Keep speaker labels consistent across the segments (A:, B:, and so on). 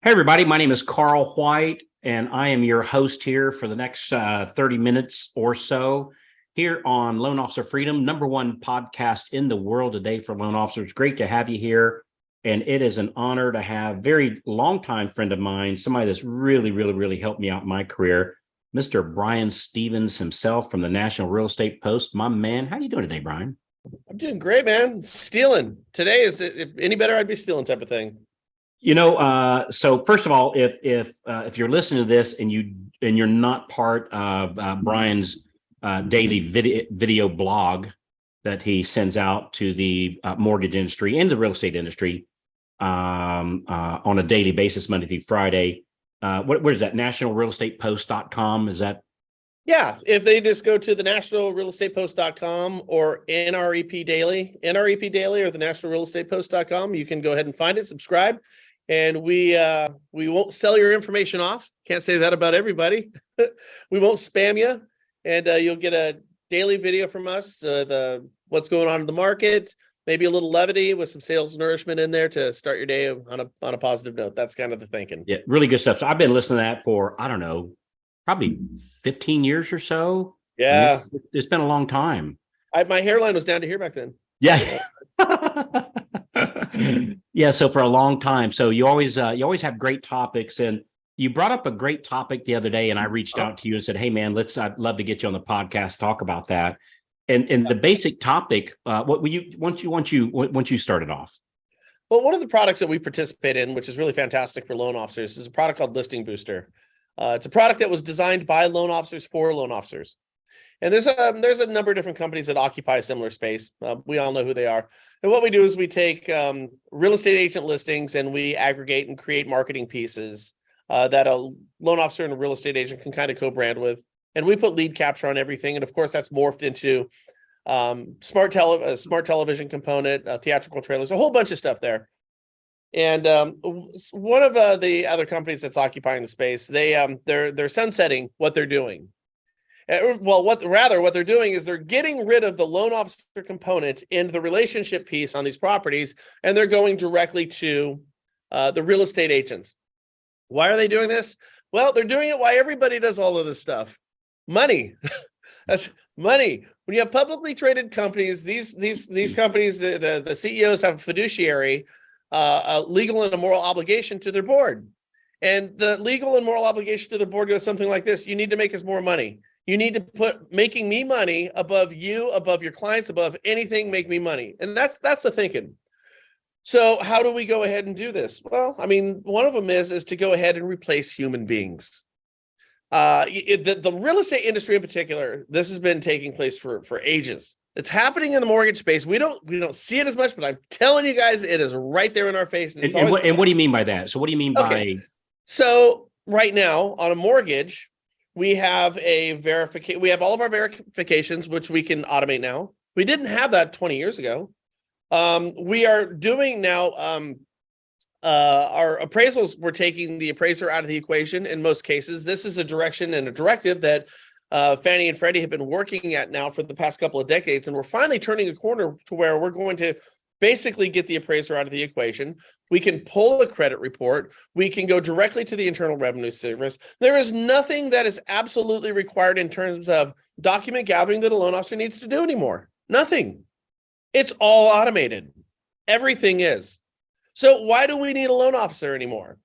A: Hey, everybody. My name is Carl White, and I am your host here for the next 30 minutes or so here on Loan Officer Freedom, number one podcast in the world today for loan officers. Great to have you here. And it is an honor to have a very longtime friend of mine, somebody that's really helped me out in my career, Mr. Brian Stevens himself from the National Real Estate Post. My man, how you doing today, Brian?
B: I'm doing great, man. Stealing. Today is if any better, I'd be stealing type of thing.
A: So first of all, if you're listening to this and you're not part of Brian's daily video blog that he sends out to the mortgage industry and the real estate industry on a daily basis, Monday through Friday, what is that? nationalrealestatepost.com? Is that?
B: Yeah, if they just go to the nationalrealestatepost.com or NREP Daily or the nationalrealestatepost.com, you can go ahead and find it, subscribe. And we won't sell your information off. Can't say that about everybody. We won't spam you, and you'll get a daily video from us. The what's going on in the market, maybe a little levity with some sales nourishment in there to start your day on a positive note. That's kind of the thinking.
A: Yeah, really good stuff. So I've been listening to that for I don't know, probably 15 years or so.
B: Yeah,
A: I mean, it's been a long time.
B: my hairline was down to here back then.
A: Yeah. Yeah, so for a long time. So you always have great topics, and you brought up a great topic the other day, and I reached out to you and said, "Hey man, I'd love to get you on the podcast, talk about that." And the basic topic, what will you once you started off?
B: Well, one of the products that we participate in, which is really fantastic for loan officers, is a product called Listing Booster. It's a product that was designed by loan officers for loan officers. And there's a number of different companies that occupy a similar space. We all know who they are. And what we do is we take real estate agent listings and we aggregate and create marketing pieces that a loan officer and a real estate agent can kind of co-brand with. And we put lead capture on everything. And of course, that's morphed into smart television component, theatrical trailers, a whole bunch of stuff there. And one of the other companies that's occupying the space, they're sunsetting what they're doing. Well, what they're doing is they're getting rid of the loan officer component in the relationship piece on these properties, and they're going directly to the real estate agents. Why are they doing this? Well, they're doing it why everybody does all of this stuff. Money. That's money. When you have publicly traded companies, these companies, the CEOs have a fiduciary, a legal and a moral obligation to their board. And the legal and moral obligation to the board goes something like this: you need to make us more money. You need to put making me money above you, above your clients, above anything, make me money. And that's the thinking. So how do we go ahead and do this? Well, I mean, one of them is to go ahead and replace human beings. The real estate industry in particular, this has been taking place for ages. It's happening in the mortgage space. We don't see it as much, but I'm telling you guys, it is right there in our face.
A: And what do you mean by that? So what do you mean by?
B: So right now on a mortgage, we have we have all of our verifications, which we can automate now. We didn't have that 20 years ago. We are doing now our appraisals. We're taking the appraiser out of the equation in most cases. This is a direction and a directive that Fannie and Freddie have been working at now for the past couple of decades. And we're finally turning a corner to where we're going to basically get the appraiser out of the equation. We can pull a credit report. We can go directly to the Internal Revenue Service. There is nothing that is absolutely required in terms of document gathering that a loan officer needs to do anymore. Nothing. It's all automated. Everything is. So why do we need a loan officer anymore?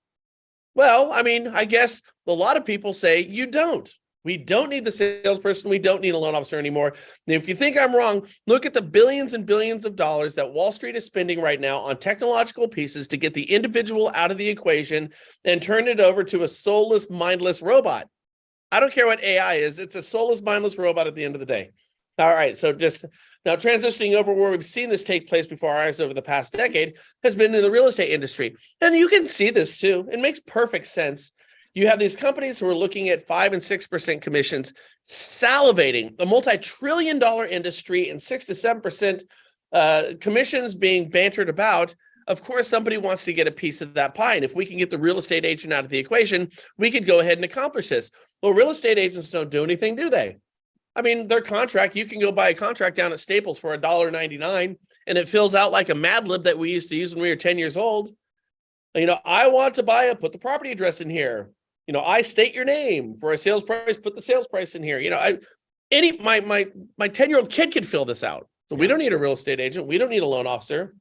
B: Well, I mean, I guess a lot of people say you don't. We don't need the salesperson. We don't need a loan officer anymore. And if you think I'm wrong, look at the billions and billions of dollars that Wall Street is spending right now on technological pieces to get the individual out of the equation and turn it over to a soulless, mindless robot. I don't care what AI is. It's a soulless, mindless robot at the end of the day. All right. So just now transitioning over where we've seen this take place before our eyes over the past decade has been in the real estate industry. And you can see this too. It makes perfect sense. You have these companies who are looking at 5 and 6% commissions, salivating a multi-trillion-dollar industry and 6 to 7% commissions being bantered about. Of course, somebody wants to get a piece of that pie. And if we can get the real estate agent out of the equation, we could go ahead and accomplish this. Well, real estate agents don't do anything, do they? I mean, their contract, you can go buy a contract down at Staples for $1.99, and it fills out like a Mad Lib that we used to use when we were 10 years old. I want to buy put the property address in here. I state your name for a sales price, put the sales price in here. My 10-year-old kid could fill this out. So we don't need a real estate agent. We don't need a loan officer.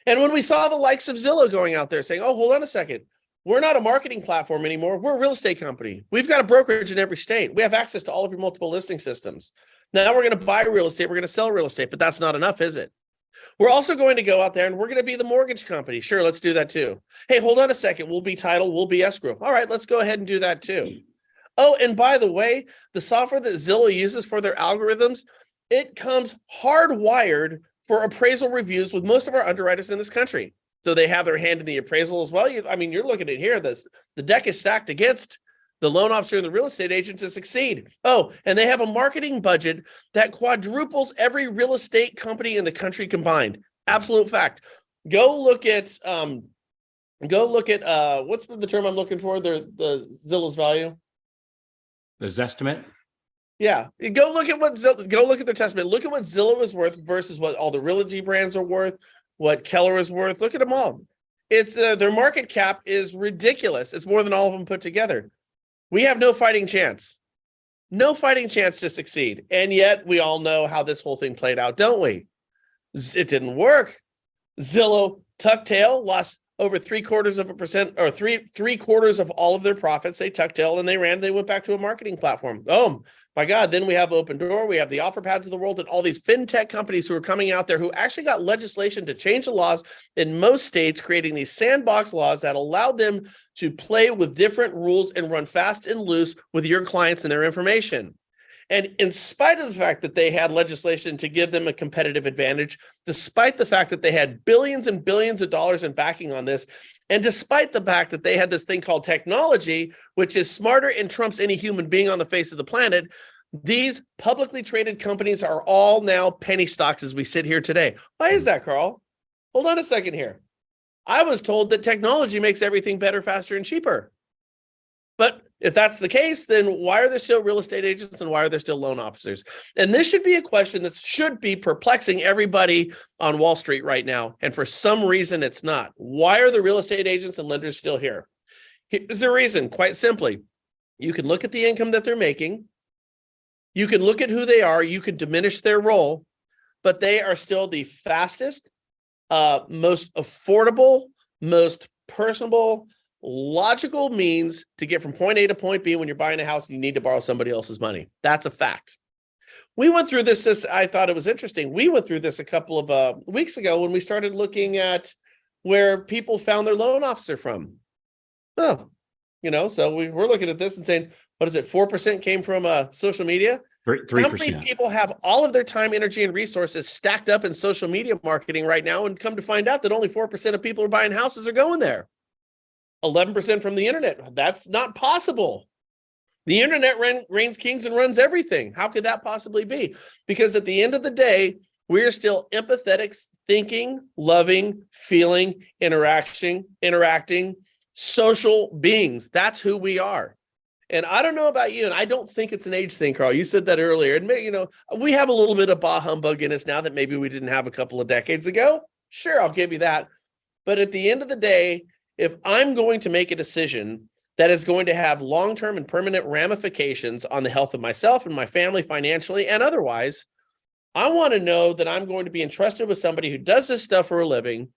B: And when we saw the likes of Zillow going out there saying, oh, hold on a second, we're not a marketing platform anymore. We're a real estate company. We've got a brokerage in every state. We have access to all of your multiple listing systems. Now we're going to buy real estate. We're going to sell real estate, but that's not enough, is it? We're also going to go out there and we're going to be the mortgage company. Sure, let's do that too. Hey, hold on a second. We'll be title, we'll be escrow. All right, let's go ahead and do that too. Oh, and by the way, the software that Zillow uses for their algorithms, it comes hardwired for appraisal reviews with most of our underwriters in this country. So they have their hand in the appraisal as well. You're looking at here, the deck is stacked against the loan officer and the real estate agent to succeed. Oh, and they have a marketing budget that quadruples every real estate company in the country combined. Absolute fact. Go look at what's the term I'm looking for? The Zillow's value.
A: The Zestimate.
B: Yeah, go look at their testament. Look at what Zillow is worth versus what all the Realogy brands are worth, what Keller is worth. Look at them all. It's their market cap is ridiculous. It's more than all of them put together. We have no fighting chance to succeed. And yet we all know how this whole thing played out, don't we? It didn't work. Zillow tucked tail, lost over 0.75% or three quarters of all of their profits. They tucked tail and they went back to a marketing platform. Oh my God. Then we have Opendoor, we have the OfferPads of the world, and all these fintech companies who are coming out there who actually got legislation to change the laws in most states, creating these sandbox laws that allowed them to play with different rules and run fast and loose with your clients and their information. And in spite of the fact that they had legislation to give them a competitive advantage, despite the fact that they had billions and billions of dollars in backing on this, and despite the fact that they had this thing called technology, which is smarter and trumps any human being on the face of the planet, these publicly traded companies are all now penny stocks as we sit here today. Why is that, Carl? Hold on a second here. I was told that technology makes everything better, faster, and cheaper. But if that's the case, then why are there still real estate agents and why are there still loan officers? And this should be a question that should be perplexing everybody on Wall Street right now. And for some reason, it's not. Why are the real estate agents and lenders still here? Here's the reason, quite simply. You can look at the income that they're making. You can look at who they are. You can diminish their role, but they are still the fastest, most affordable, most personable, logical means to get from point A to point B when you're buying a house and you need to borrow somebody else's money. That's a fact. We went through this. I thought it was interesting. We went through this a couple of weeks ago when we started looking at where people found their loan officer from. Oh, so we're looking at this and saying, what is it? 4% came from social media.
A: 3%.
B: How many people have all of their time, energy, and resources stacked up in social media marketing right now and come to find out that only 4% of people who are buying houses are going there? 11% from the internet. That's not possible. The internet reigns kings and runs everything. How could that possibly be? Because at the end of the day, we're still empathetic, thinking, loving, feeling, interacting, social beings. That's who we are. And I don't know about you, and I don't think it's an age thing, Carl. You said that earlier. And we have a little bit of bah humbug in us now that maybe we didn't have a couple of decades ago. Sure, I'll give you that. But at the end of the day, if I'm going to make a decision that is going to have long-term and permanent ramifications on the health of myself and my family financially and otherwise, I want to know that I'm going to be entrusted with somebody who does this stuff for a living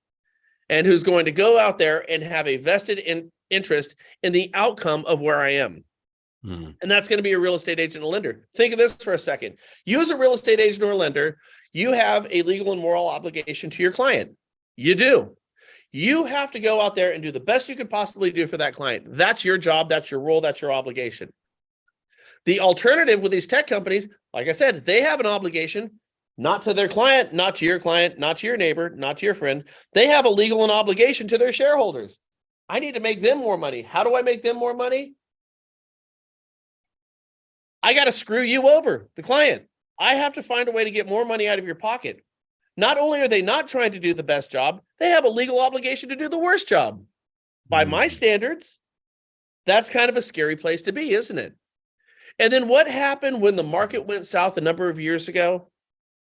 B: and who's going to go out there and have a vested interest in the outcome of where I am. And that's going to be a real estate agent and lender. Think of this for a second. You as a real estate agent or lender, you have a legal and moral obligation to your client. You do. You have to go out there and do the best you could possibly do for that client. That's your job. That's your role. That's your obligation. The alternative with these tech companies, like I said, they have an obligation, not to their client, not to your client, not to your neighbor, not to your friend. They have a legal and obligation to their shareholders. I need to make them more money. How do I make them more money? I got to screw you over, the client. I have to find a way to get more money out of your pocket. Not only are they not trying to do the best job, they have a legal obligation to do the worst job. By my standards, that's kind of a scary place to be, isn't it? And then what happened when the market went south a number of years ago?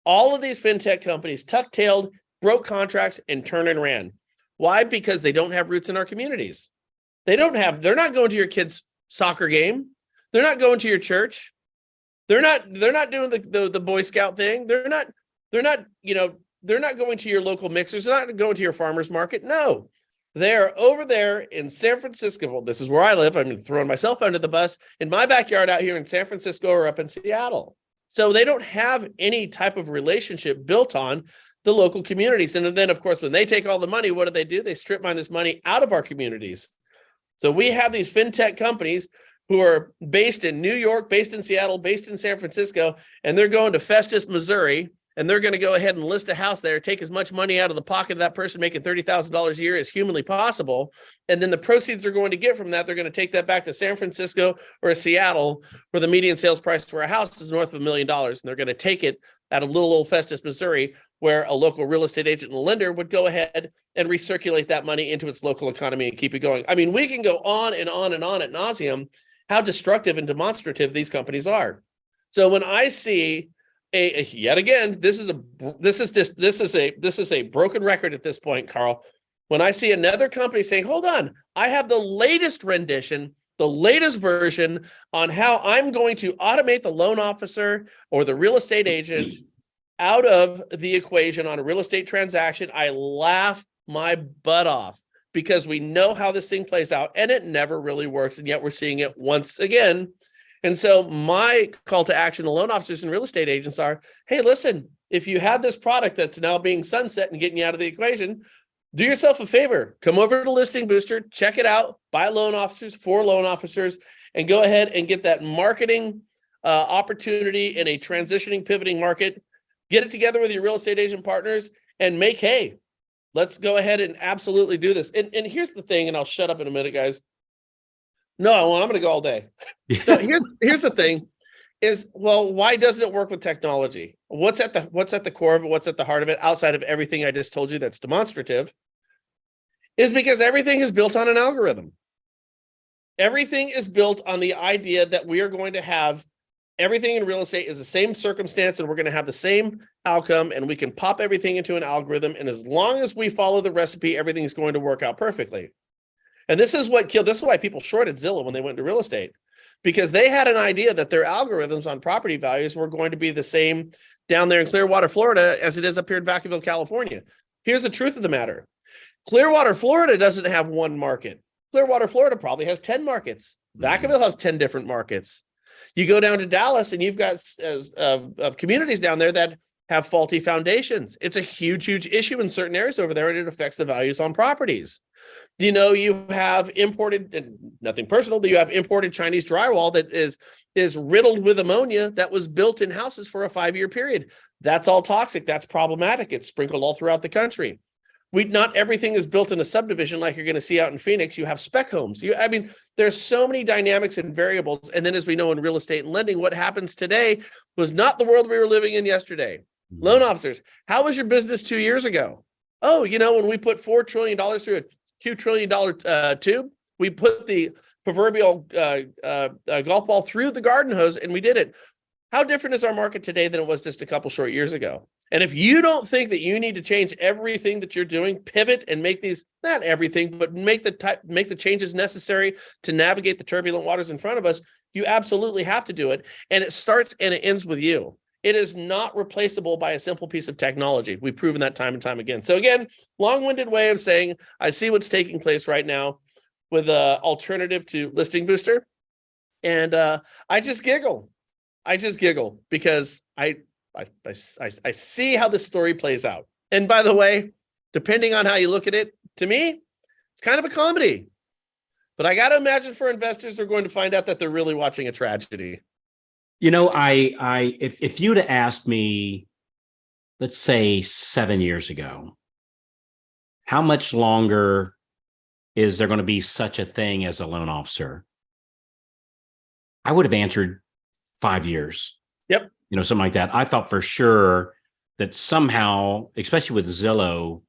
B: All of these fintech companies tuck-tailed, broke contracts, and turned and ran. Why? Because they don't have roots in our communities. They're not going to your kid's soccer game. They're not going to your church. They're not doing the Boy Scout thing. They're not going to your local mixers. They're not going to your farmer's market. No, they're over there in San Francisco. Well, this is where I live. I'm throwing myself under the bus in my backyard out here in San Francisco or up in Seattle. So they don't have any type of relationship built on the local communities. And then, of course, when they take all the money, what do? They strip mine this money out of our communities. So we have these fintech companies who are based in New York, based in Seattle, based in San Francisco, and they're going to Festus, Missouri, and they're going to go ahead and list a house there, take as much money out of the pocket of that person making $30,000 a year as humanly possible. And then the proceeds they're going to get from that, they're going to take that back to San Francisco or Seattle, where the median sales price for a house is north of $1 million. And they're going to take it out of little old Festus, Missouri, where a local real estate agent and lender would go ahead and recirculate that money into its local economy and keep it going. I mean, we can go on and on and on ad nauseum how destructive and demonstrative these companies are. So when I see yet again, this is a broken record at this point, Carl. When I see another company saying, hold on, I have the latest rendition, the latest version on how I'm going to automate the loan officer or the real estate agent out of the equation on a real estate transaction, I laugh my butt off, because we know how this thing plays out and it never really works. And yet we're seeing it once again. And so my call to action to loan officers and real estate agents are, hey, listen, if you had this product that's now being sunset and getting you out of the equation, do yourself a favor, come over to Listing Booster, check it out, buy loan officers for loan officers, and go ahead and get that marketing opportunity in a transitioning, pivoting market. Get it together with your real estate agent partners and make hay. Let's go ahead and absolutely do this. And here's the thing, and I'll shut up in a minute, guys. No, I'm going to go all day. No, here's the thing is, well, why doesn't it work with technology? What's at the core of it? What's at the heart of it, outside of everything I just told you that's demonstrative, is because everything is built on an algorithm. Everything is built on the idea that we are going to have everything in real estate is the same circumstance, and we're going to have the same outcome, and we can pop everything into an algorithm. And as long as we follow the recipe, everything is going to work out perfectly. And this is why people shorted Zillow when they went into real estate, because they had an idea that their algorithms on property values were going to be the same down there in Clearwater, Florida, as it is up here in Vacaville, California. Here's the truth of the matter. Clearwater, Florida doesn't have one market. Clearwater, Florida probably has 10 markets. Vacaville has 10 different markets. You go down to Dallas and you've got communities down there that have faulty foundations. It's a huge, huge issue in certain areas over there, and it affects the values on properties. You know, you have imported, and nothing personal, that you have imported Chinese drywall that is riddled with ammonia that was built in houses for a 5-year period. That's all toxic. That's problematic. It's sprinkled all throughout the country. Not everything is built in a subdivision like you're going to see out in Phoenix. You have spec homes. There's so many dynamics and variables. And then, as we know in real estate and lending, what happens today was not the world we were living in yesterday. Mm-hmm. Loan officers, how was your business 2 years ago? Oh, when we put $4 trillion through a $2 trillion tube, we put the proverbial golf ball through the garden hose, and we did it. How different is our market today than it was just a couple short years ago? And if you don't think that you need to change everything that you're doing, pivot and make these, not everything, but make the changes necessary to navigate the turbulent waters in front of us, you absolutely have to do it. And it starts and it ends with you. It is not replaceable by a simple piece of technology. We've proven that time and time again. So again, long-winded way of saying, I see what's taking place right now with an alternative to Listing Booster. And I just giggle. Because I see how the story plays out. And by the way, depending on how you look at it, to me, it's kind of a comedy. But I got to imagine for investors, they're going to find out that they're really watching a tragedy.
A: If you'd have asked me, let's say 7 years ago, how much longer is there going to be such a thing as a loan officer? I would have answered 5 years.
B: Yep.
A: Something like that. I thought for sure that somehow, especially with Zillow,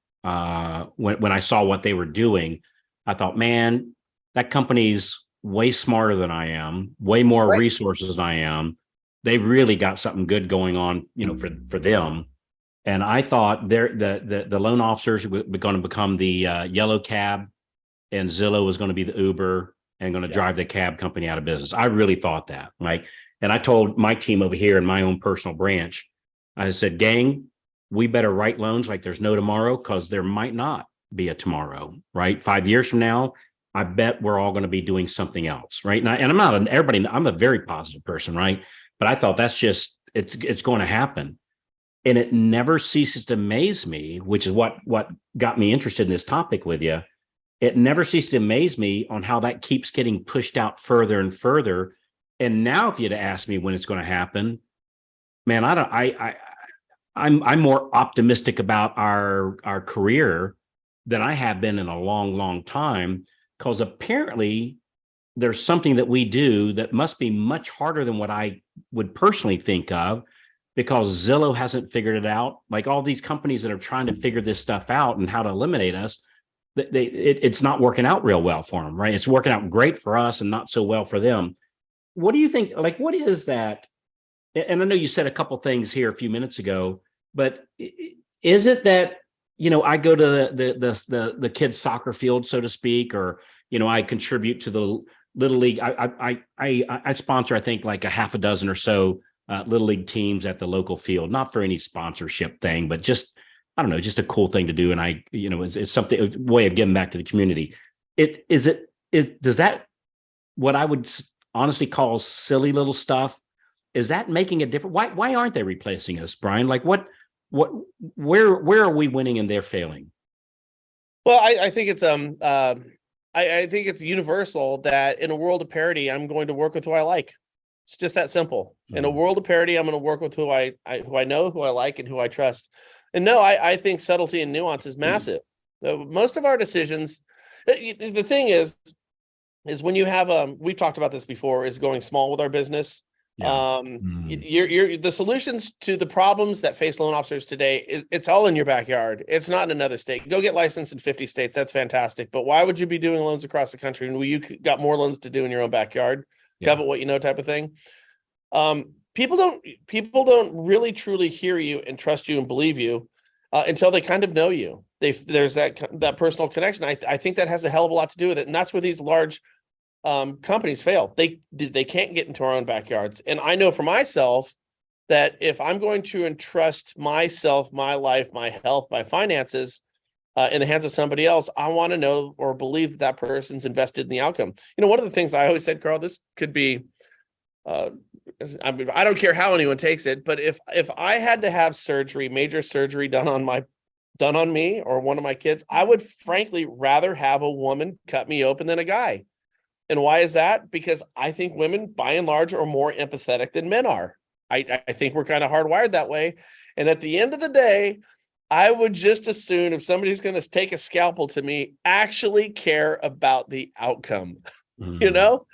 A: when I saw what they were doing, I thought, man, that company's way smarter than I am, way more resources than I am. They really got something good going on, for them. And I thought the loan officers were going to become the yellow cab, and Zillow was going to be the Uber and going to drive the cab company out of business. I really thought that, right? And I told my team over here in my own personal branch, I said, gang, we better write loans like there's no tomorrow, because there might not be a tomorrow, right? 5 years from now, I bet we're all going to be doing something else, right? And I'm not everybody. I'm a very positive person, right? But I thought that's just it's going to happen, and it never ceases to amaze me, which is what got me interested in this topic with you. It never ceases to amaze me on how that keeps getting pushed out further and further. And now, if you'd asked me when it's going to happen, man, I don't. I'm more optimistic about our career than I have been in a long, long time, because apparently there's something that we do that must be much harder than what I would personally think of, because Zillow hasn't figured it out. Like all these companies that are trying to figure this stuff out and how to eliminate us, it's not working out real well for them, right? It's working out great for us and not so well for them. What do you think? Like, what is that? And I know you said a couple things here a few minutes ago, but is it that, I go to the kids' soccer field, so to speak, or I contribute to the Little League. I sponsor, I think, like a half a dozen or so Little League teams at the local field, not for any sponsorship thing, but just, I don't know, just a cool thing to do. And it's something, a way of giving back to the community. Does that, what I would honestly call silly little stuff, is that making a difference? Why aren't they replacing us, Brian? Like where are we winning and they're failing?
B: Well, I think it's I think it's universal that in a world of parity, I'm going to work with who I like. It's just that simple. In a world of parity, I'm going to work with who I know, who I like, and who I trust. And no, I think subtlety and nuance is massive. Most of our decisions, the thing is when you have we've talked about this before, is going small with our business.
A: Yeah.
B: You're the solutions to the problems that face loan officers today it's all in your backyard. It's not in another state. Go get licensed in 50 states. That's fantastic. But why would you be doing loans across the country when you got more loans to do in your own backyard? Covet what you know type of thing. People don't really truly hear you and trust you and believe you until they kind of know you. There's that personal connection. I think that has a hell of a lot to do with it. And that's where these large companies fail. They can't get into our own backyards. And I know for myself that if I'm going to entrust myself, my life, my health, my finances in the hands of somebody else, I want to know or believe that person's invested in the outcome. One of the things I always said, Carl, this could be, I don't care how anyone takes it, but if I had to have major surgery done on me or one of my kids, I would frankly rather have a woman cut me open than a guy. And why is that? Because I think women, by and large, are more empathetic than men are. I think we're kind of hardwired that way. And at the end of the day, I would just as soon, if somebody's going to take a scalpel to me, actually care about the outcome, And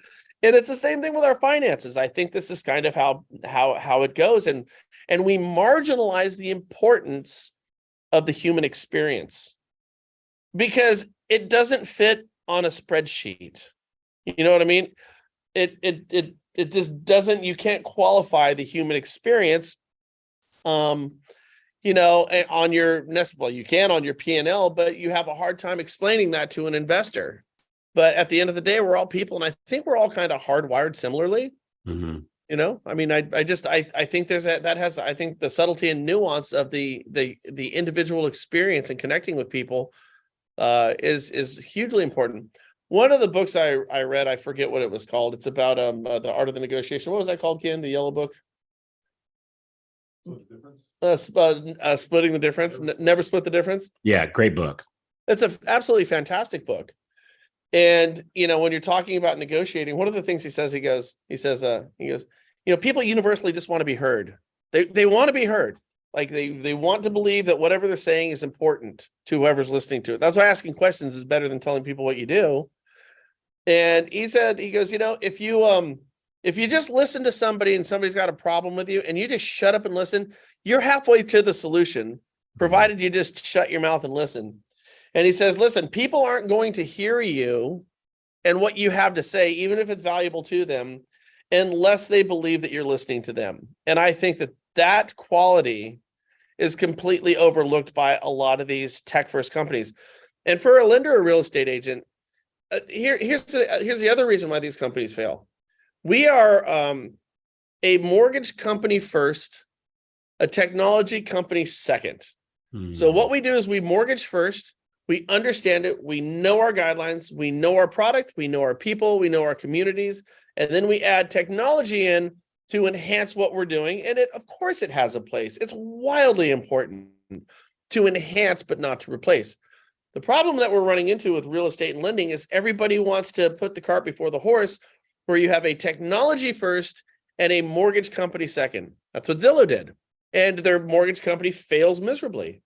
B: it's the same thing with our finances. I think this is kind of how it goes. And we marginalize the importance of the human experience because it doesn't fit on a spreadsheet. You know what I mean? It just doesn't, you can't qualify the human experience, on your you can on your P&L, but you have a hard time explaining that to an investor. But at the end of the day, we're all people. And I think we're all kind of hardwired similarly. I think I think the subtlety and nuance of the individual experience and connecting with people is hugely important. One of the books I read, I forget what it was called. It's about the art of the negotiation. What was that called, Ken? The yellow book? Splitting the difference. Never split the difference.
A: Yeah, great book.
B: It's an absolutely fantastic book. And when you're talking about negotiating, one of the things he says, people universally just want to be heard. They want to be heard. Like they want to believe that whatever they're saying is important to whoever's listening to it. That's why asking questions is better than telling people what you do. And he goes, if you just listen to somebody and somebody's got a problem with you and you just shut up and listen, you're halfway to the solution, provided you just shut your mouth and listen. And he says, listen, people aren't going to hear you and what you have to say, even if it's valuable to them, unless they believe that you're listening to them. And I think that quality is completely overlooked by a lot of these tech first companies. And for a lender or real estate agent, here's the other reason why these companies fail. We are a mortgage company first, a technology company second. So what we do is we mortgage first, we understand it, we know our guidelines, we know our product, we know our people, we know our communities, and then we add technology in to enhance what we're doing. And of course it has a place. It's wildly important to enhance, but not to replace. The problem that we're running into with real estate and lending is everybody wants to put the cart before the horse, where you have a technology first and a mortgage company second. That's what Zillow did. And their mortgage company fails miserably.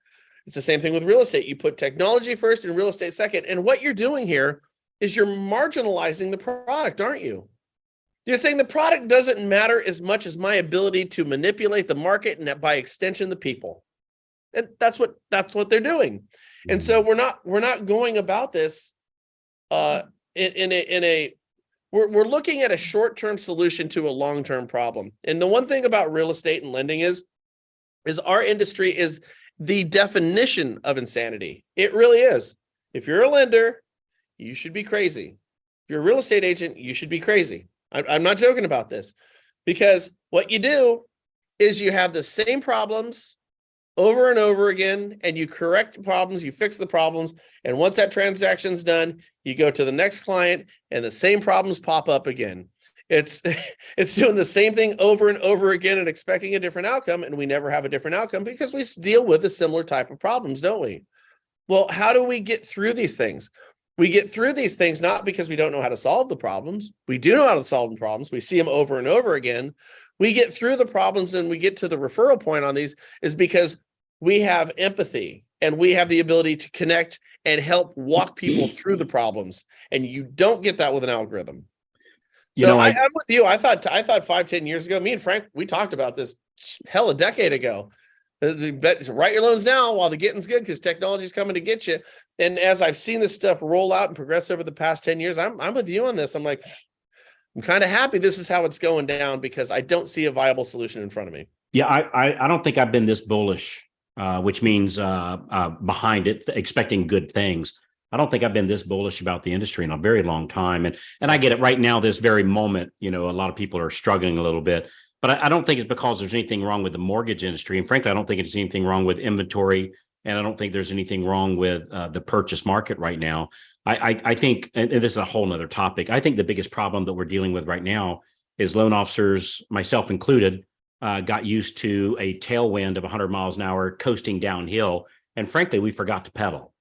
B: It's the same thing with real estate. You put technology first and real estate second. And what you're doing here is you're marginalizing the product, aren't you? You're saying the product doesn't matter as much as my ability to manipulate the market and by extension, the people. And that's what they're doing. And so we're not going about this we're looking at a short-term solution to a long-term problem. And the one thing about real estate and lending is our industry is the definition of insanity. It really is. If you're a lender, you should be crazy. If you're a real estate agent, you should be crazy. I'm not joking about this, because what you do is you have the same problems over and over again, and you correct the problems, you fix the problems, and once that transaction's done, you go to the next client, and the same problems pop up again. It's doing the same thing over and over again and expecting a different outcome, and we never have a different outcome because we deal with a similar type of problems, don't we? Well, how do we get through these things? We get through these things not because we don't know how to solve the problems. We do know how to solve the problems. We see them over and over again. We get through the problems and we get to the referral point on these is because we have empathy and we have the ability to connect and help walk people through the problems. And you don't get that with an algorithm. So I'm with you. I thought 5-10 years ago, me and Frank, we talked about this a decade ago. Write your loans now while the getting's good, because technology is coming to get you. And as I've seen this stuff roll out and progress over the past 10 years, I'm with you on this. I'm like, I'm kind of happy this is how it's going down, because I don't see a viable solution in front of me.
A: Yeah, I don't think I've been this bullish, which means behind it, expecting good things. I don't think I've been this bullish about the industry in a very long time. And I get it right now, this very moment, a lot of people are struggling a little bit. But I don't think it's because there's anything wrong with the mortgage industry. And frankly, I don't think there's anything wrong with inventory. And I don't think there's anything wrong with the purchase market right now. I think, and this is a whole nother topic, I think the biggest problem that we're dealing with right now is loan officers, myself included, got used to a tailwind of 100 miles an hour coasting downhill. And frankly, we forgot to pedal.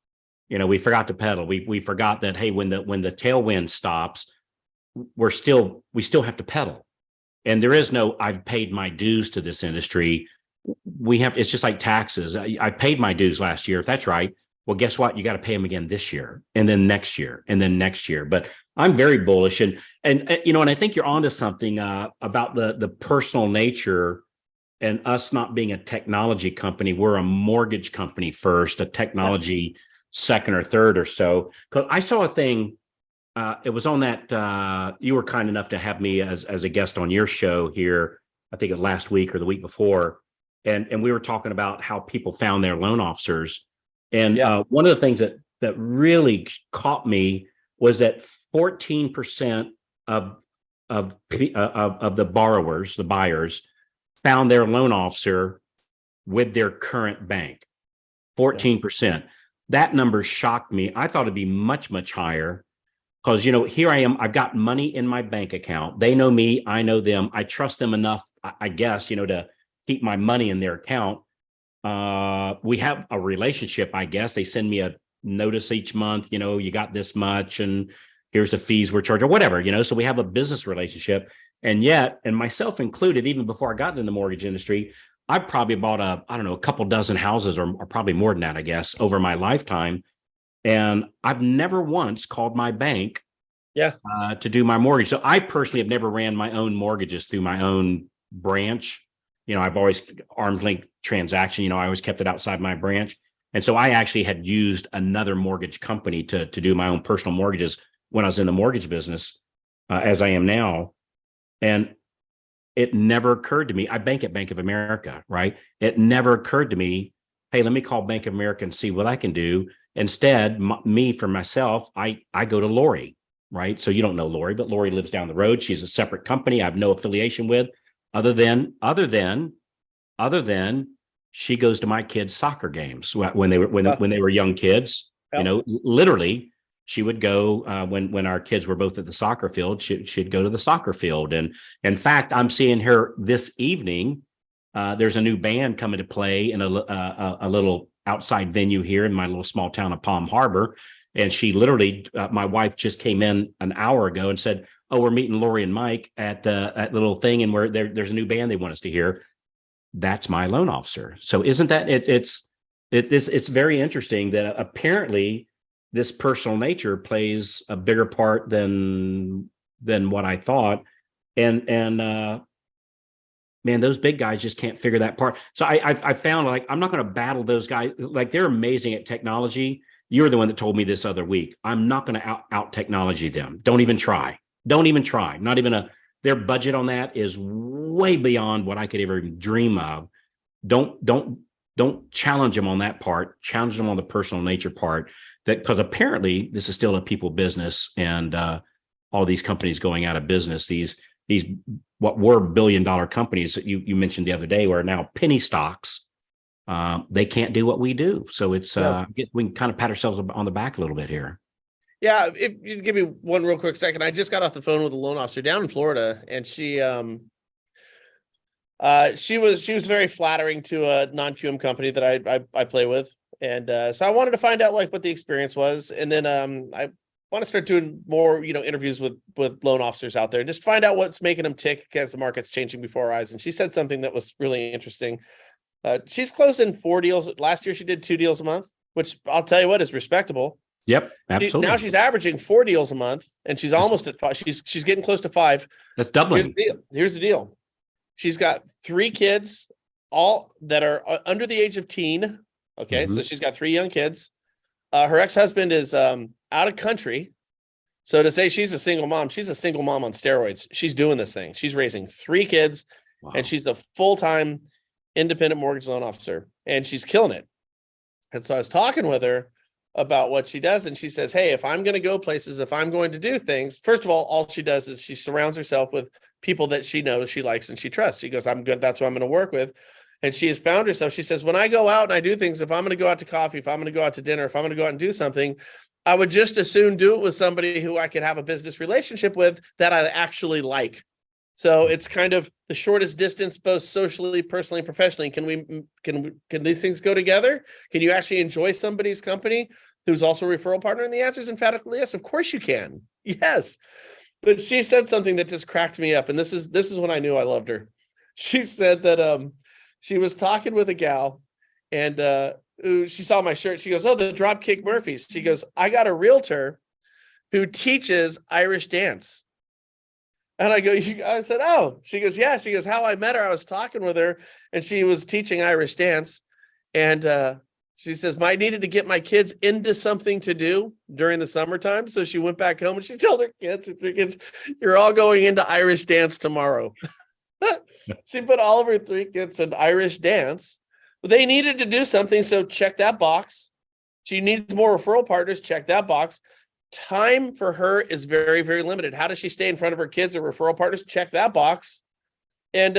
A: We forgot to pedal. We forgot that, hey, when the tailwind stops, we still have to pedal. And there is no, I've paid my dues to this industry. It's just like taxes. I paid my dues last year. If that's right, well, guess what? You got to pay them again this year, and then next year, and then next year. But I'm very bullish. And I think you're onto something about the personal nature and us not being a technology company. We're a mortgage company first, a technology second or third or so. Because I saw a thing. It was on that, you were kind enough to have me as a guest on your show here, I think last week or the week before. And we were talking about how people found their loan officers. And one of the things that really caught me was that 14% of the borrowers, the buyers, found their loan officer with their current bank. 14%. That number shocked me. I thought it'd be much, much higher. Because, here I am, I've got money in my bank account. They know me, I know them. I trust them enough, I guess, to keep my money in their account. We have a relationship, I guess. They send me a notice each month, you got this much, and here's the fees we're charging, or whatever, so we have a business relationship. And yet, and myself included, even before I got in the mortgage industry, I probably bought a couple dozen houses, or probably more than that, I guess, over my lifetime. And I've never once called my bank to do my mortgage. So I personally have never ran my own mortgages through my own branch. I've always arm's length transaction. I always kept it outside my branch. And so I actually had used another mortgage company to do my own personal mortgages when I was in the mortgage business, as I am now. And it never occurred to me. I bank at Bank of America, right? It never occurred to me, hey, let me call Bank of America and see what I can do. Instead, me for myself, I go to Lori, right? So you don't know Lori, but Lori lives down the road. She's a separate company I have no affiliation with, other than she goes to my kids' soccer games when they were young kids.
B: Yep.
A: You know, literally, she would go when our kids were both at the soccer field. She'd go to the soccer field, and in fact, I'm seeing her this evening. There's a new band coming to play in a little outside venue here in my little small town of Palm Harbor, and she literally, my wife just came in an hour ago and said, "Oh, we're meeting Lori and Mike at the little thing, and there's a new band they want us to hear." That's my loan officer. So isn't that it's very interesting that apparently this personal nature plays a bigger part than what I thought. And man, those big guys just can't figure that part. So I found, like, I'm not going to battle those guys. Like, they're amazing at technology. You're the one that told me this other week. I'm not going to out technology them. Don't even try. Not even their budget on that is way beyond what I could ever dream of. Don't challenge them on that part. Challenge them on the personal nature part. That, because apparently this is still a people business, and all these companies going out of business. These what were billion-dollar companies that you mentioned the other day are now penny stocks. They can't do what we do. So it's we can kind of pat ourselves on the back a little bit here.
B: Yeah, if you give me one real quick second, I just got off the phone with a loan officer down in Florida, and she was very flattering to a non-QM company that I play with, and so I wanted to find out, like, what the experience was, and then I want to start doing more, interviews with loan officers out there, just find out what's making them tick as the market's changing before our eyes. And she said something that was really interesting. She's closed in 4 deals last year. She did 2 deals a month, which I'll tell you what is respectable.
A: Yep, absolutely.
B: Now she's averaging 4 deals a month, and she's almost at 5. She's getting close to 5.
A: That's doubling.
B: Here's the deal. She's got 3 kids, all that are under the age of teen. Okay, so she's got 3 young kids. Her ex-husband is out of country. So to say she's a single mom, she's a single mom on steroids. She's doing this thing. She's raising 3 kids, and she's a full-time independent mortgage loan officer, and she's killing it. And so I was talking with her about what she does, and she says, hey, if I'm going to go places, if I'm going to do things, first of all she does is she surrounds herself with people that she knows, she likes, and she trusts. She goes, I'm good. That's who I'm going to work with. And she has found herself. She says, when I go out and I do things, if I'm going to go out to coffee, if I'm going to go out to dinner, if I'm going to go out and do something, I would just as soon do it with somebody who I could have a business relationship with that I actually like. So it's kind of the shortest distance, both socially, personally, and professionally. Can these things go together? Can you actually enjoy somebody's company who's also a referral partner? And the answer is emphatically yes. Of course you can. Yes. But she said something that just cracked me up. And this is when I knew I loved her. She said that she was talking with a gal, and she saw my shirt. She goes, oh, the Dropkick Murphys. She goes, I got a realtor who teaches Irish dance. And I said, oh, she goes, yeah. She goes, how I met her, I was talking with her, and she was teaching Irish dance. And she says, I needed to get my kids into something to do during the summertime. So she went back home and she told her kids, 3 kids, you're all going into Irish dance tomorrow. She put all of her 3 kids in Irish dance. They needed to do something, so check that box. She needs more referral partners, check that box. Time for her is very, very limited. How does she stay in front of her kids or referral partners? Check that box. And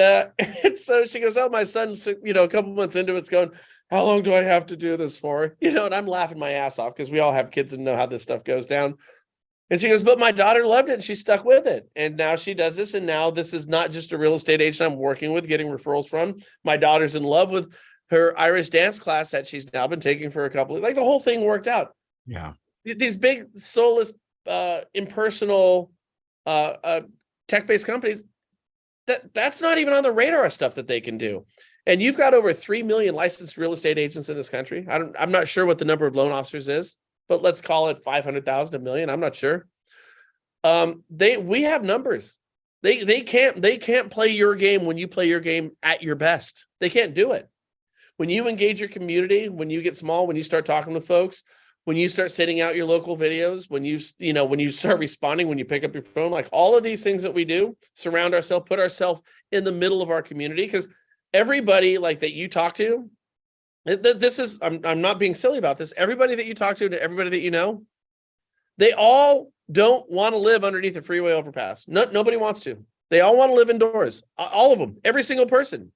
B: so she goes, oh, my son's, a couple months into it's going, how long do I have to do this for? And I'm laughing my ass off because we all have kids and know how this stuff goes down. And she goes, but my daughter loved it and she stuck with it. And now she does this. And now this is not just a real estate agent I'm working with, getting referrals from. My daughter's in love with her Irish dance class that she's now been taking for a couple of, like, the whole thing worked out.
A: Yeah.
B: These big, soulless, impersonal, tech-based companies, that's not even on the radar of stuff that they can do. And you've got over 3 million licensed real estate agents in this country. I'm not sure what the number of loan officers is, but let's call it 500,000, a million. I'm not sure. We have numbers. They can't play your game when you play your game at your best. They can't do it. When you engage your community, when you get small, when you start talking with folks, when you start sending out your local videos, when when you start responding, when you pick up your phone, like all of these things that we do, surround ourselves, put ourselves in the middle of our community, because everybody like that you talk to, this is, I'm not being silly about this. Everybody that you talk to everybody that you know, they all don't want to live underneath a freeway overpass. Nobody wants to. They all want to live indoors. All of them, every single person.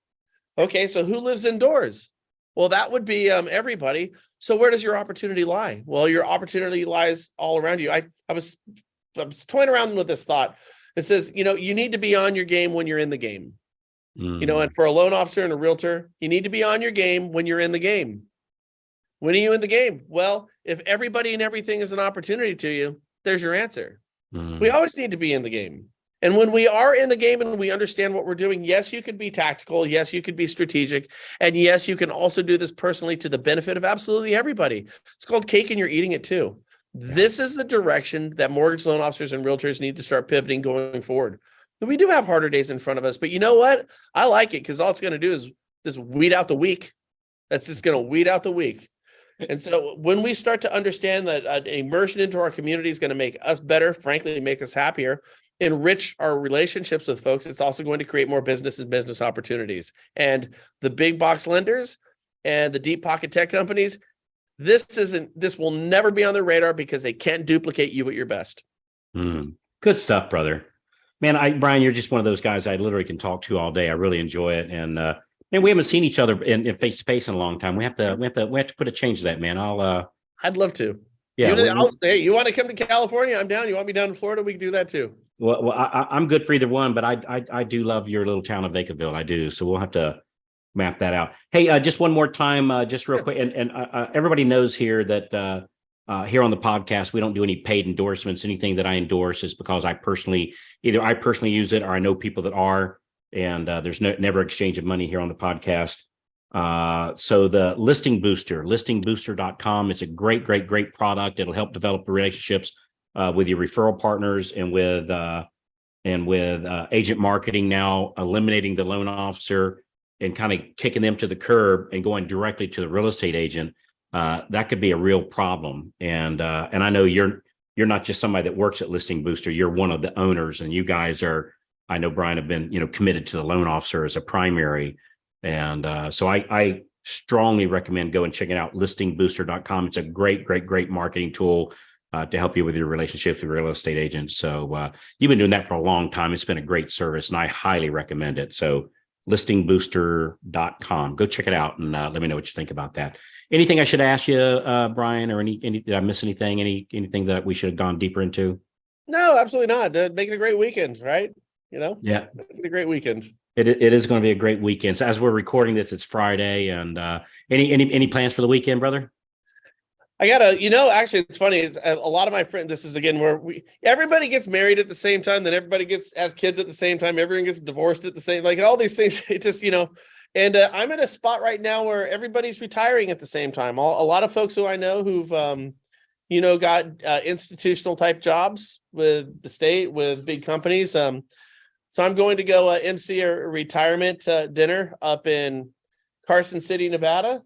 B: Okay, so who lives indoors? Well, that would be everybody. So where does your opportunity lie? Well, your opportunity lies all around you. I was toying around with this thought. It says, you need to be on your game when you're in the game. And for a loan officer and a realtor, you need to be on your game when you're in the game. When are you in the game? Well, if everybody and everything is an opportunity to you, there's your answer. We always need to be in the game. And when we are in the game and we understand what we're doing, yes, you could be tactical. Yes, you could be strategic. And yes, you can also do this personally to the benefit of absolutely everybody. It's called cake and you're eating it too. This is the direction that mortgage loan officers and realtors need to start pivoting going forward. We do have harder days in front of us, but you know what? I like it because all it's going to do is just weed out the weak. That's just going to weed out the weak. And so when we start to understand that immersion into our community is going to make us better, frankly, make us happier, enrich our relationships with folks, it's also going to create more business and business opportunities. And the big box lenders and the deep pocket tech companies, this will never be on their radar because they can't duplicate you at your best.
A: Good stuff, brother. Man, Brian, you're just one of those guys I literally can talk to all day. I really enjoy it. And we haven't seen each other in face to face in a long time. We have to put a change to that, man.
B: I'd love to.
A: Yeah.
B: Hey, you want to come to California? I'm down. You want me down in Florida? We can do that too.
A: Well, I'm good for either one, but I do love your little town of Vacaville. I do. So we'll have to map that out. Hey, just one more time, just real quick. And everybody knows here that here on the podcast, we don't do any paid endorsements. Anything that I endorse is because I personally use it or I know people that are, and there's never exchange of money here on the podcast. So the Listing Booster, listingbooster.com, it's a great product. It'll help develop the relationships with your referral partners and with agent marketing, now eliminating the loan officer and kind of kicking them to the curb and going directly to the real estate agent. That could be a real problem. And I know you're not just somebody that works at Listing Booster. You're one of the owners, and you guys are, I know, Brian, have been, committed to the loan officer as a primary. And so I strongly recommend go and check it out, listingbooster.com. It's a great marketing tool to help you with your relationships with real estate agents. So you've been doing that for a long time. It's been a great service, and I highly recommend it. So listingbooster.com. Go check it out and let me know what you think about that. Anything I should ask you, Brian, or any did I miss anything? Anything that we should have gone deeper into?
B: No, absolutely not. Make it a great weekend, right?
A: Yeah,
B: make it a great weekend.
A: It is going to be a great weekend. So as we're recording this, it's Friday, and any plans for the weekend, brother?
B: I gotta, actually, it's funny. A lot of my friends, this is again where everybody gets married at the same time, then everybody has kids at the same time, everyone gets divorced at the same, like all these things. It just, and I'm in a spot right now where everybody's retiring at the same time. A lot of folks who I know who've, got institutional type jobs with the state, with big companies. So I'm going to go MC a retirement dinner up in Carson City, Nevada.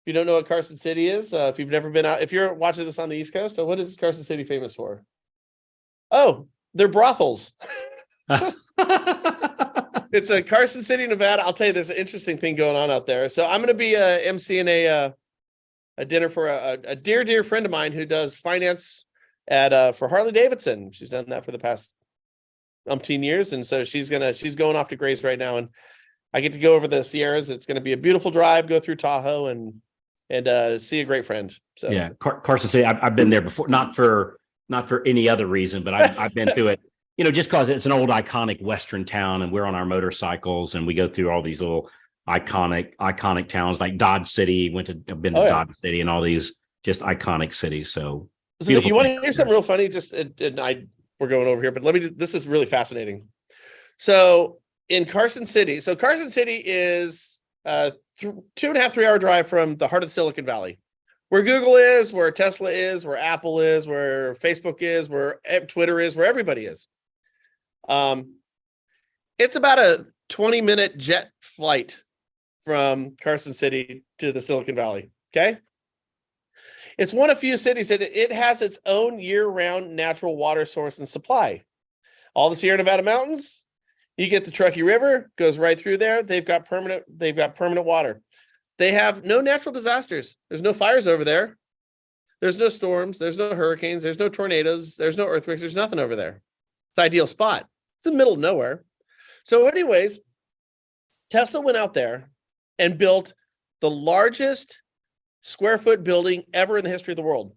B: If you don't know what Carson City is, if you've never been out, if you're watching this on the East Coast, what is Carson City famous for? Oh, they're brothels. It's a Carson City, Nevada. I'll tell you, there's an interesting thing going on out there. So I'm going to be emceeing a dinner for a dear friend of mine who does finance for Harley Davidson. She's done that for the past umpteen years, and so she's going off to Grace right now, and I get to go over the Sierras. It's going to be a beautiful drive, go through Tahoe, and see a great friend. So
A: yeah, Carson City. I've been there before, not for any other reason, but I've been through it. Just because it's an old iconic Western town, and we're on our motorcycles, and we go through all these little iconic towns like Dodge City. I've been to Dodge City and all these just iconic cities. So
B: you want to hear something real funny? We're going over here, but this is really fascinating. So in Carson City, Carson City is 2.5, 3 hour drive from the heart of Silicon Valley, where Google is, where Tesla is, where Apple is, where Facebook is, where Twitter is, where everybody is. It's about a 20-minute jet flight from Carson City to the Silicon Valley. Okay. It's one of few cities that it has its own year-round natural water source and supply. All the Sierra Nevada mountains, you get the Truckee River, goes right through there. They've got permanent water. They have no natural disasters. There's no fires over there. There's no storms. There's no hurricanes. There's no tornadoes. There's no earthquakes. There's nothing over there. It's an ideal spot. It's in the middle of nowhere. So anyways, Tesla went out there and built the largest square foot building ever in the history of the world.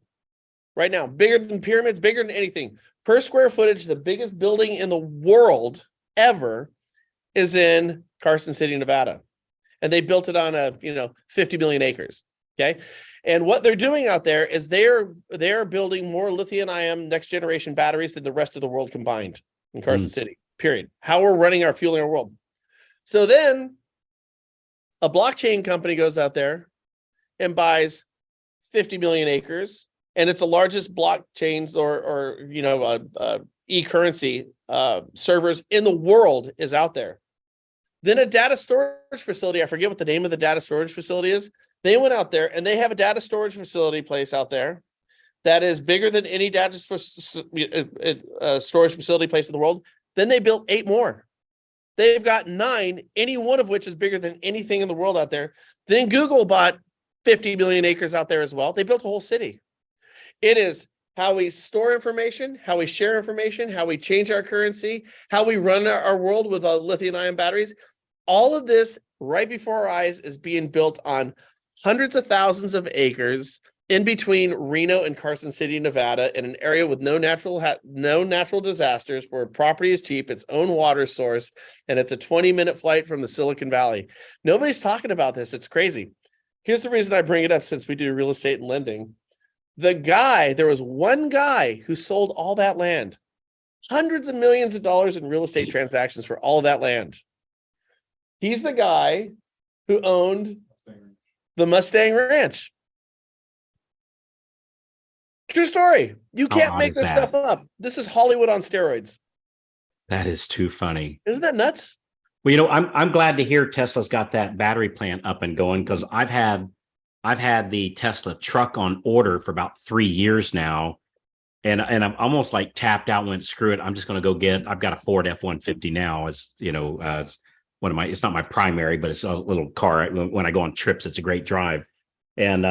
B: Right now, bigger than pyramids, bigger than anything. Per square footage, the biggest building in the world ever is in Carson City, Nevada. And they built it on 50 million acres. Okay. And what they're doing out there is they're building more lithium-ion next generation batteries than the rest of the world combined in Carson City, period. How we're running our fueling our world. So then a blockchain company goes out there and buys 50 million acres, and it's the largest blockchains or e-currency servers in the world is out there. Then a data storage facility, I forget what the name of the data storage facility is. They went out there and they have a data storage facility place out there that is bigger than any data storage facility place in the world. Then they built 8 more. They've got 9, any one of which is bigger than anything in the world out there. Then Google bought 50 million acres out there as well. They built a whole city. It is how we store information, how we share information, how we change our currency, how we run our world with lithium-ion batteries. All of this right before our eyes is being built on hundreds of thousands of acres in between Reno and Carson City, Nevada, in an area with no natural disasters, where property is cheap, its own water source, and it's a 20-minute flight from the Silicon Valley. Nobody's talking about this. It's crazy. Here's the reason I bring it up, since we do real estate and lending. There was one guy who sold all that land, hundreds of millions of dollars in real estate transactions for all of that land. He's the guy who owned the Mustang Ranch. True story. You can't make this stuff up. This is Hollywood on steroids.
A: That is too funny.
B: Isn't that nuts?
A: Well, I'm glad to hear Tesla's got that battery plant up and going, because I've had the Tesla truck on order for about 3 years now, and I'm almost like tapped out. Went, screw it, I'm just going to go I've got a Ford F-150 now. It's it's not my primary, but it's a little car. When I go on trips, it's a great drive, and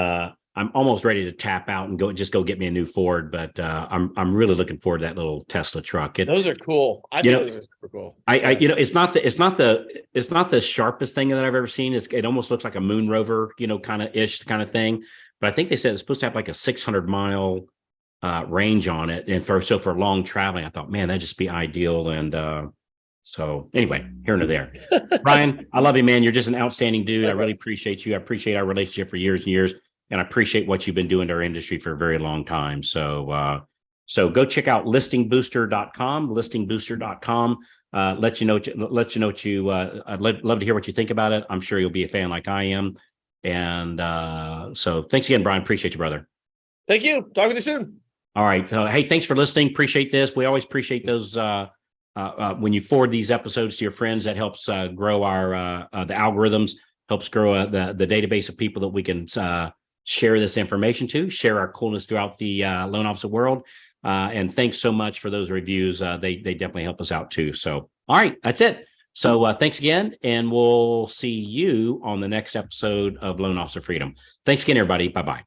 A: I'm almost ready to tap out and go get me a new Ford. But I'm really looking forward to that little Tesla truck.
B: Those are cool. I think those are super cool.
A: It's not the sharpest thing that I've ever seen. It almost looks like a moon rover, kind of thing. But I think they said it's supposed to have like a 600-mile range on it, and for long traveling, I thought, man, that'd just be ideal. And so anyway, here and there. Brian, I love you, man. You're just an outstanding dude. I really appreciate you. I appreciate our relationship for years and years. And I appreciate what you've been doing to our industry for a very long time. So go check out listingbooster.com, let you know what you, I'd love to hear what you think about it. I'm sure you'll be a fan like I am. And so thanks again, Brian. Appreciate you, brother.
B: Thank you. Talk with you soon.
A: All right. Hey, thanks for listening. Appreciate this. We always appreciate those, when you forward these episodes to your friends. That helps grow our, the algorithms, helps grow the database of people that we can, share this information to, share our coolness throughout the loan officer world. And thanks so much for those reviews. They definitely help us out too. So, all right, that's it. So thanks again, and we'll see you on the next episode of Loan Officer Freedom. Thanks again, everybody. Bye-bye.